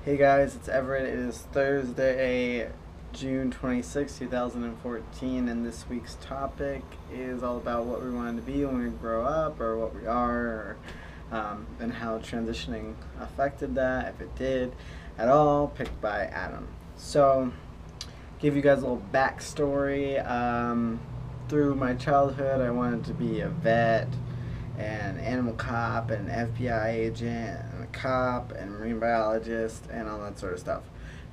Hey guys, it's Everett. It is Thursday, June 26, 2014, and this week's topic is all about what we wanted to be when we grow up, or what we are, and how transitioning affected that, if it did at all, picked by Adam. So, give you guys a little backstory. Through my childhood, I wanted to be a vet, an animal cop, an FBI agent, and a cop, and marine biologist, and all that sort of stuff.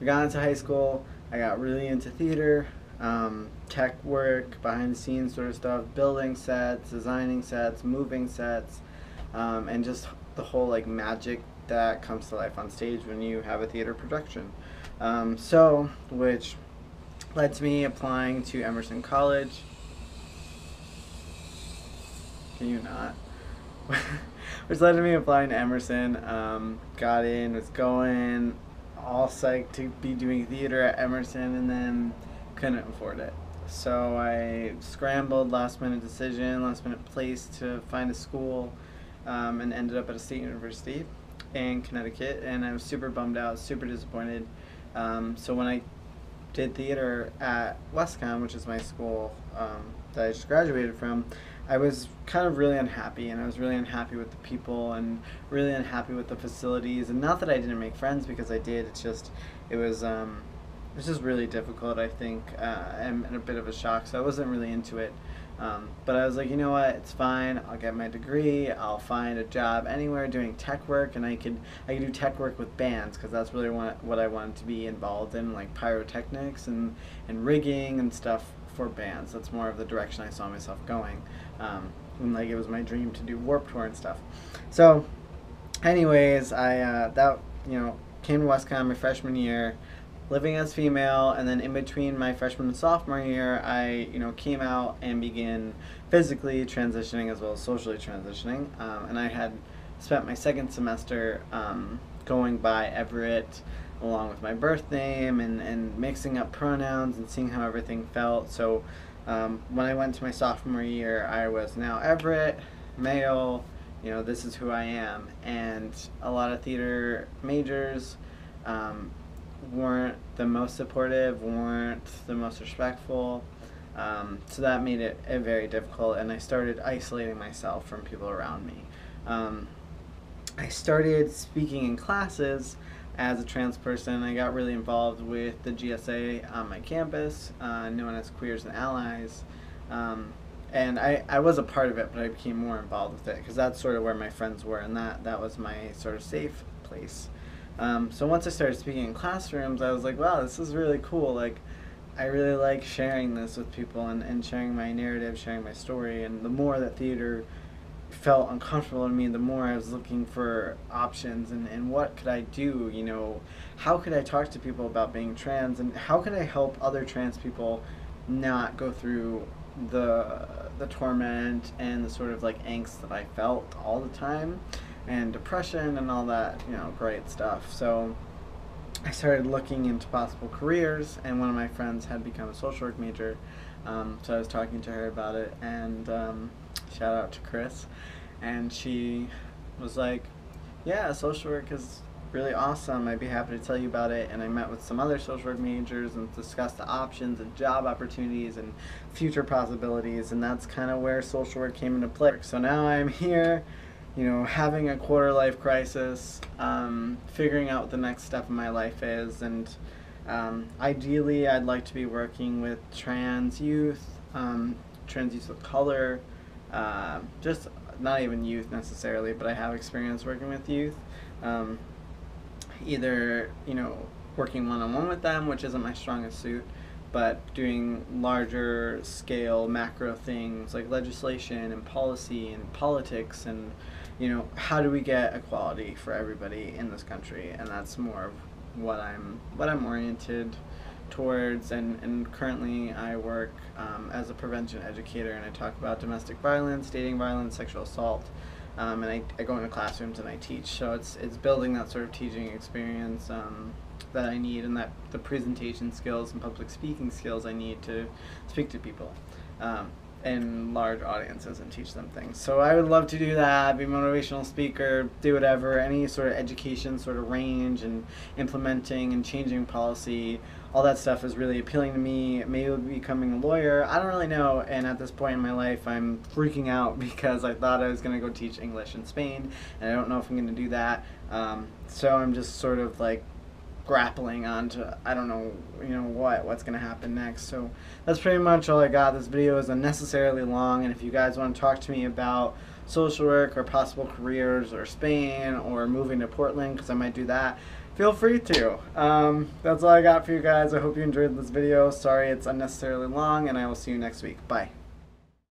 We got into high school. I got really into theater, tech work, behind the scenes sort of stuff, building sets, designing sets, moving sets, and just the whole like magic that comes to life on stage when you have a theater production. Which led to me applying to Emerson College. Can you not? Which led to me applying to Emerson. Got in, was going, all psyched to be doing theater at Emerson, and then couldn't afford it. So I scrambled, last minute decision, last minute place to find a school, and ended up at a state university in Connecticut, and I was super bummed out, super disappointed. So when I did theater at Westcon, which is my school that I just graduated from, I was kind of really unhappy, and I was really unhappy with the people and really unhappy with the facilities. And not that I didn't make friends, because I did. It's just it was just really difficult, I think, and a bit of a shock. So I wasn't really into it. But I was like, you know what? It's fine. I'll get my degree. I'll find a job anywhere doing tech work, and I could do tech work with bands, because that's really what I wanted to be involved in, like pyrotechnics and rigging and stuff for bands. That's more of the direction I saw myself going. And like it was my dream to do Warped Tour and stuff. So, anyways, I came to Westcon my freshman year, living as female, and then in between my freshman and sophomore year, I came out and began physically transitioning as well as socially transitioning. And I had spent my second semester going by Everett along with my birth name, and mixing up pronouns and seeing how everything felt. So when I went to my sophomore year, I was now Everett, male, this is who I am. And a lot of theater majors weren't the most supportive, weren't the most respectful. So that made it very difficult, and I started isolating myself from people around me. I started speaking in classes as a trans person. I got really involved with the GSA on my campus, known as Queers and Allies. And I was a part of it, but I became more involved with it, because that's sort of where my friends were, and that was my sort of safe place. So once I started speaking in classrooms, I was like, wow, this is really cool. Like, I really like sharing this with people, and sharing my narrative, sharing my story. And the more that theater felt uncomfortable to me, the more I was looking for options, and what could I do, how could I talk to people about being trans, and how could I help other trans people not go through the torment and the sort of like angst that I felt all the time, and depression and all that, great stuff. So I started looking into possible careers, and one of my friends had become a social work major, so I was talking to her about it, and shout out to Chris, and she was like, yeah, social work is really awesome, I'd be happy to tell you about it. And I met with some other social work majors and discussed the options and job opportunities and future possibilities, and that's kind of where social work came into play. So now I'm here, having a quarter life crisis, figuring out what the next step in my life is, and ideally I'd like to be working with trans youth of color, just not even youth necessarily, but I have experience working with youth, either working one-on-one with them, which isn't my strongest suit, but doing larger scale macro things like legislation and policy and politics, and how do we get equality for everybody in this country. And that's more of what I'm oriented towards. And currently I work as a prevention educator, and I talk about domestic violence, dating violence, sexual assault, and I go into classrooms and I teach. So it's building that sort of teaching experience that I need, and that the presentation skills and public speaking skills I need to speak to people. in large audiences and teach them things. So I would love to do that, be a motivational speaker, do whatever, any sort of education sort of range and implementing and changing policy. All that stuff is really appealing to me. Maybe becoming a lawyer, I don't really know. And at this point in my life, I'm freaking out because I thought I was going to go teach English in Spain, and I don't know if I'm going to do that. So I'm just sort of like grappling onto, I don't know, what's going to happen next. So that's pretty much all I got. This video is unnecessarily long, and if you guys want to talk to me about social work or possible careers or Spain or moving to Portland, because I might do that, feel free to. That's all I got for you guys. I hope you enjoyed this video. Sorry it's unnecessarily long, and I will see you next week. Bye.